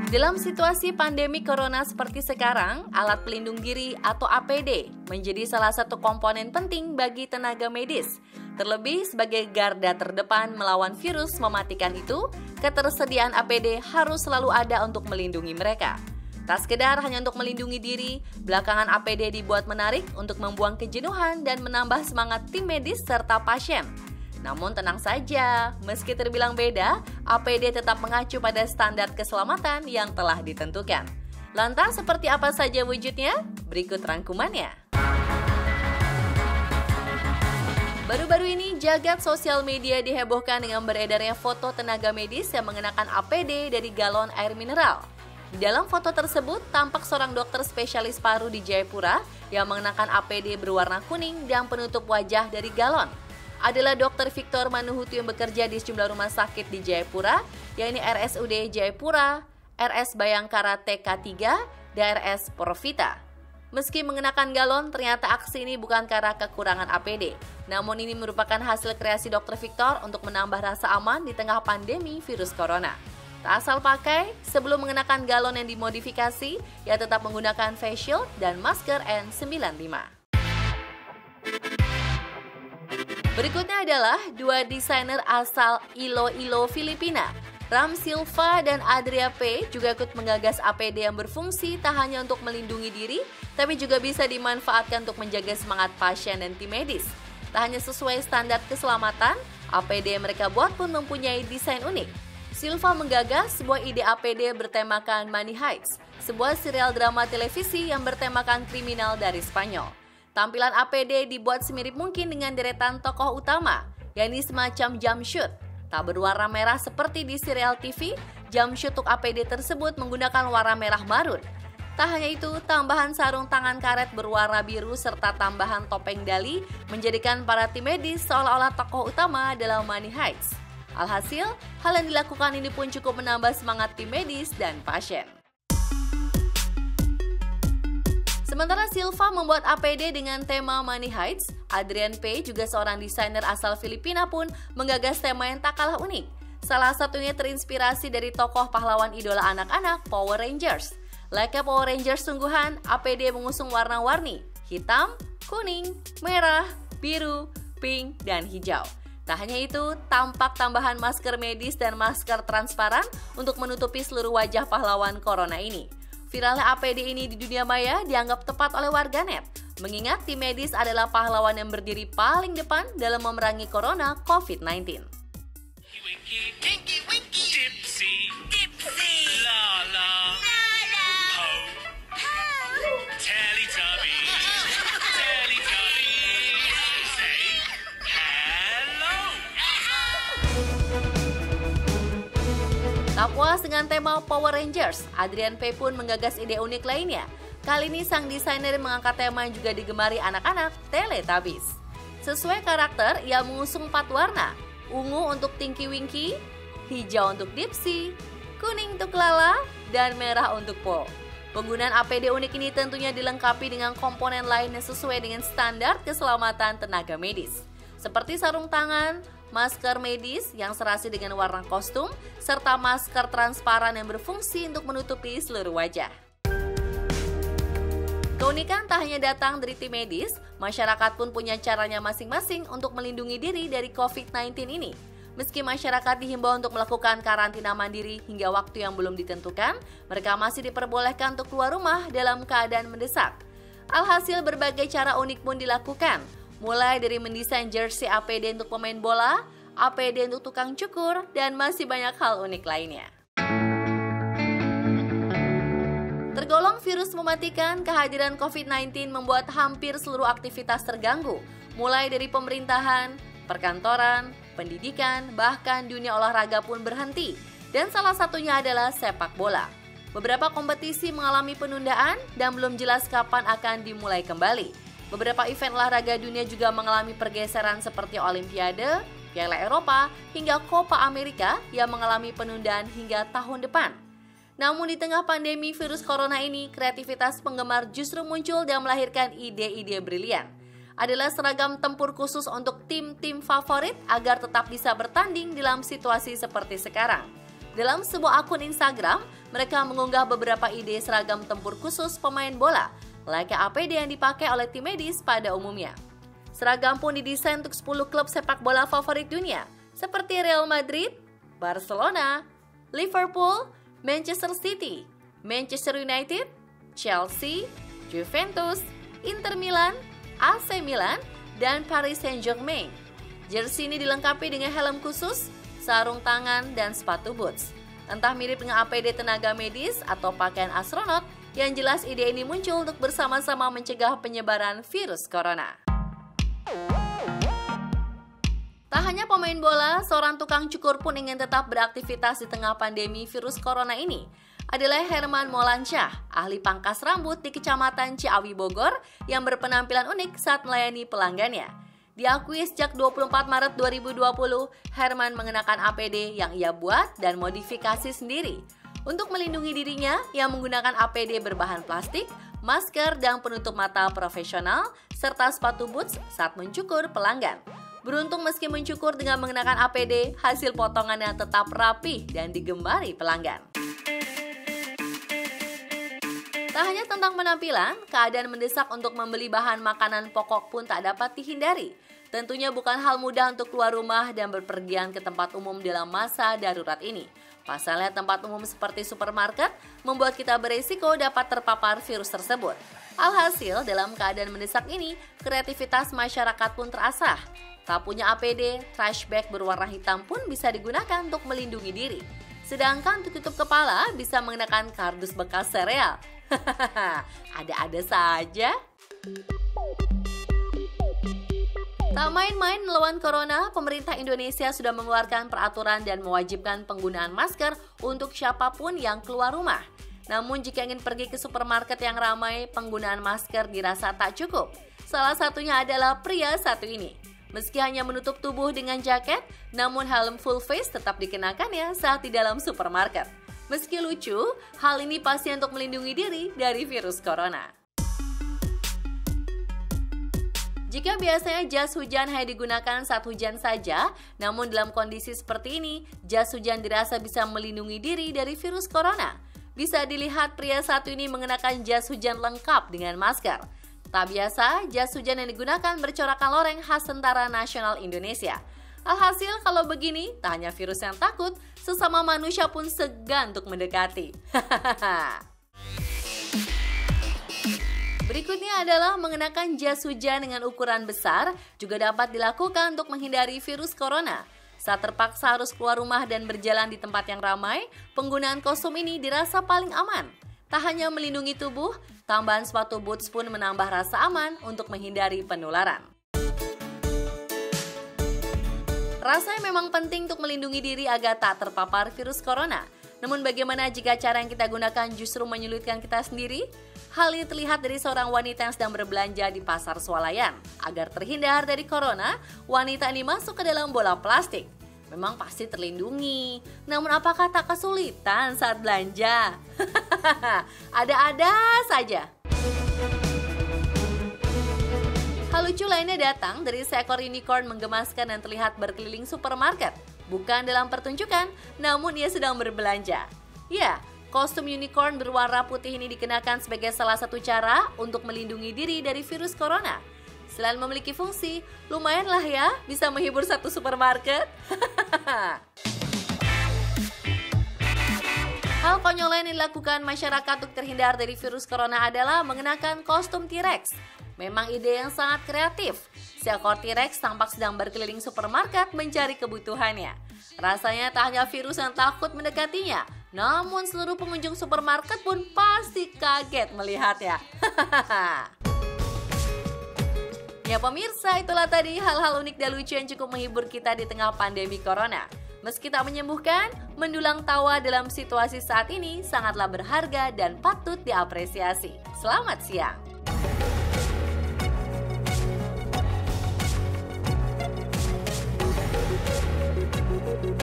Dalam situasi pandemi corona seperti sekarang, alat pelindung diri atau APD menjadi salah satu komponen penting bagi tenaga medis. Terlebih sebagai garda terdepan melawan virus mematikan itu, ketersediaan APD harus selalu ada untuk melindungi mereka. Tak sekedar hanya untuk melindungi diri, belakangan APD dibuat menarik untuk membuang kejenuhan dan menambah semangat tim medis serta pasien. Namun tenang saja, meski terbilang beda, APD tetap mengacu pada standar keselamatan yang telah ditentukan. Lantas seperti apa saja wujudnya? Berikut rangkumannya. Baru-baru ini, jagat sosial media dihebohkan dengan beredarnya foto tenaga medis yang mengenakan APD dari galon air mineral. Di dalam foto tersebut, tampak seorang dokter spesialis paru di Jayapura yang mengenakan APD berwarna kuning dan penutup wajah dari galon. Adalah Dr. Victor Manuhutu yang bekerja di sejumlah rumah sakit di Jayapura, yakni RSUD Jayapura, RS Bayangkara TK3, dan RS Porvita. Meski mengenakan galon, ternyata aksi ini bukan karena kekurangan APD. Namun ini merupakan hasil kreasi Dr. Victor untuk menambah rasa aman di tengah pandemi virus corona. Tak asal pakai, sebelum mengenakan galon yang dimodifikasi, ia tetap menggunakan face shield dan masker N95. Berikutnya adalah dua desainer asal Iloilo, Filipina. Ram Silva dan Adria P juga ikut menggagas APD yang berfungsi tak hanya untuk melindungi diri, tapi juga bisa dimanfaatkan untuk menjaga semangat pasien dan tim medis. Tak hanya sesuai standar keselamatan, APD yang mereka buat pun mempunyai desain unik. Silva menggagas sebuah ide APD bertemakan Money Heist, sebuah serial drama televisi yang bertemakan kriminal dari Spanyol. Tampilan APD dibuat semirip mungkin dengan deretan tokoh utama, yakni semacam jumpsuit. Tak berwarna merah seperti di serial TV, jumpsuit untuk APD tersebut menggunakan warna merah marun. Tak hanya itu, tambahan sarung tangan karet berwarna biru serta tambahan topeng dali menjadikan para tim medis seolah-olah tokoh utama dalam Money Heist. Alhasil, hal yang dilakukan ini pun cukup menambah semangat tim medis dan pasien. Sementara Silva membuat APD dengan tema Money Heist, Adrian P, juga seorang desainer asal Filipina pun menggagas tema yang tak kalah unik. Salah satunya terinspirasi dari tokoh pahlawan idola anak-anak Power Rangers. Layaknya Power Rangers sungguhan, APD mengusung warna-warni, hitam, kuning, merah, biru, pink, dan hijau. Tak hanya itu, tampak tambahan masker medis dan masker transparan untuk menutupi seluruh wajah pahlawan corona ini. Viralnya APD ini di dunia maya dianggap tepat oleh warganet, mengingat tim medis adalah pahlawan yang berdiri paling depan dalam memerangi corona COVID-19. Tak puas dengan tema Power Rangers, Adrian P pun menggagas ide unik lainnya. Kali ini sang desainer mengangkat tema yang juga digemari anak-anak, Teletubbies. Sesuai karakter, ia mengusung 4 warna. Ungu untuk Tinky Winky, hijau untuk Dipsy, kuning untuk Lala, dan merah untuk Po. Penggunaan APD unik ini tentunya dilengkapi dengan komponen lain yang sesuai dengan standar keselamatan tenaga medis. Seperti sarung tangan, masker medis yang serasi dengan warna kostum, serta masker transparan yang berfungsi untuk menutupi seluruh wajah. Keunikan tak hanya datang dari tim medis, masyarakat pun punya caranya masing-masing untuk melindungi diri dari COVID-19 ini. Meski masyarakat dihimbau untuk melakukan karantina mandiri hingga waktu yang belum ditentukan, mereka masih diperbolehkan untuk keluar rumah dalam keadaan mendesak. Alhasil berbagai cara unik pun dilakukan, mulai dari mendesain jersey APD untuk pemain bola, APD untuk tukang cukur, dan masih banyak hal unik lainnya. Tergolong virus mematikan, kehadiran COVID-19 membuat hampir seluruh aktivitas terganggu, mulai dari pemerintahan, perkantoran, pendidikan, bahkan dunia olahraga pun berhenti, dan salah satunya adalah sepak bola. Beberapa kompetisi mengalami penundaan dan belum jelas kapan akan dimulai kembali. Beberapa event olahraga dunia juga mengalami pergeseran seperti Olimpiade, Piala Eropa, hingga Copa America yang mengalami penundaan hingga tahun depan. Namun di tengah pandemi virus corona ini, kreativitas penggemar justru muncul dan melahirkan ide-ide brilian. Adalah seragam tempur khusus untuk tim-tim favorit agar tetap bisa bertanding dalam situasi seperti sekarang. Dalam sebuah akun Instagram, mereka mengunggah beberapa ide seragam tempur khusus pemain bola, layaknya APD yang dipakai oleh tim medis pada umumnya. Seragam pun didesain untuk 10 klub sepak bola favorit dunia, seperti Real Madrid, Barcelona, Liverpool, Manchester City, Manchester United, Chelsea, Juventus, Inter Milan, AC Milan, dan Paris Saint-Germain. Jersey ini dilengkapi dengan helm khusus, sarung tangan, dan sepatu boots. Entah mirip dengan APD tenaga medis atau pakaian astronot, yang jelas ide ini muncul untuk bersama-sama mencegah penyebaran virus corona. Tak hanya pemain bola, seorang tukang cukur pun ingin tetap beraktivitas di tengah pandemi virus corona ini. Adalah Herman Molansyah, ahli pangkas rambut di Kecamatan Ciawi Bogor yang berpenampilan unik saat melayani pelanggannya. Diakui sejak 24 Maret 2020, Herman mengenakan APD yang ia buat dan modifikasi sendiri. Untuk melindungi dirinya, ia menggunakan APD berbahan plastik, masker, dan penutup mata profesional, serta sepatu boots saat mencukur pelanggan. Beruntung meski mencukur dengan mengenakan APD, hasil potongannya tetap rapi dan digemari pelanggan. Tak hanya tentang penampilan, keadaan mendesak untuk membeli bahan makanan pokok pun tak dapat dihindari. Tentunya bukan hal mudah untuk keluar rumah dan berpergian ke tempat umum dalam masa darurat ini. Pasalnya tempat umum seperti supermarket membuat kita beresiko dapat terpapar virus tersebut. Alhasil, dalam keadaan mendesak ini, kreativitas masyarakat pun terasah. Tak punya APD, trash bag berwarna hitam pun bisa digunakan untuk melindungi diri. Sedangkan untuk tutup kepala bisa mengenakan kardus bekas sereal. Ada-ada saja. Tak main-main melawan corona, pemerintah Indonesia sudah mengeluarkan peraturan dan mewajibkan penggunaan masker untuk siapapun yang keluar rumah. Namun jika ingin pergi ke supermarket yang ramai, penggunaan masker dirasa tak cukup. Salah satunya adalah pria satu ini. Meski hanya menutup tubuh dengan jaket, namun helm full face tetap dikenakannya saat di dalam supermarket. Meski lucu, hal ini pasti untuk melindungi diri dari virus corona. Jika biasanya jas hujan hanya digunakan saat hujan saja, namun dalam kondisi seperti ini, jas hujan dirasa bisa melindungi diri dari virus corona. Bisa dilihat pria satu ini mengenakan jas hujan lengkap dengan masker. Tak biasa, jas hujan yang digunakan bercorakan loreng khas Tentara Nasional Indonesia. Alhasil kalau begini, tak hanya virus yang takut, sesama manusia pun segan untuk mendekati. Berikutnya adalah mengenakan jas hujan dengan ukuran besar, juga dapat dilakukan untuk menghindari virus corona. Saat terpaksa harus keluar rumah dan berjalan di tempat yang ramai, penggunaan kostum ini dirasa paling aman. Tak hanya melindungi tubuh, tambahan sepatu boots pun menambah rasa aman untuk menghindari penularan. Rasanya memang penting untuk melindungi diri agar tak terpapar virus corona. Namun bagaimana jika cara yang kita gunakan justru menyulitkan kita sendiri? Hal ini terlihat dari seorang wanita yang sedang berbelanja di pasar swalayan. Agar terhindar dari corona, wanita ini masuk ke dalam bola plastik. Memang pasti terlindungi, namun apakah tak kesulitan saat belanja? Ada-ada saja. Hal lucu lainnya datang dari seekor unicorn menggemaskan dan terlihat berkeliling supermarket. Bukan dalam pertunjukan, namun ia sedang berbelanja. Ya, kostum unicorn berwarna putih ini dikenakan sebagai salah satu cara untuk melindungi diri dari virus corona. Selain memiliki fungsi, lumayanlah ya bisa menghibur satu supermarket. Hal konyol lain yang dilakukan masyarakat untuk terhindar dari virus corona adalah mengenakan kostum T-Rex. Memang ide yang sangat kreatif. Seekor T-Rex tampak sedang berkeliling supermarket mencari kebutuhannya. Rasanya tak hanya virus yang takut mendekatinya, namun seluruh pengunjung supermarket pun pasti kaget melihatnya. Ya pemirsa, itulah tadi hal-hal unik dan lucu yang cukup menghibur kita di tengah pandemi corona. Meski tak menyembuhkan, mendulang tawa dalam situasi saat ini sangatlah berharga dan patut diapresiasi. Selamat siang.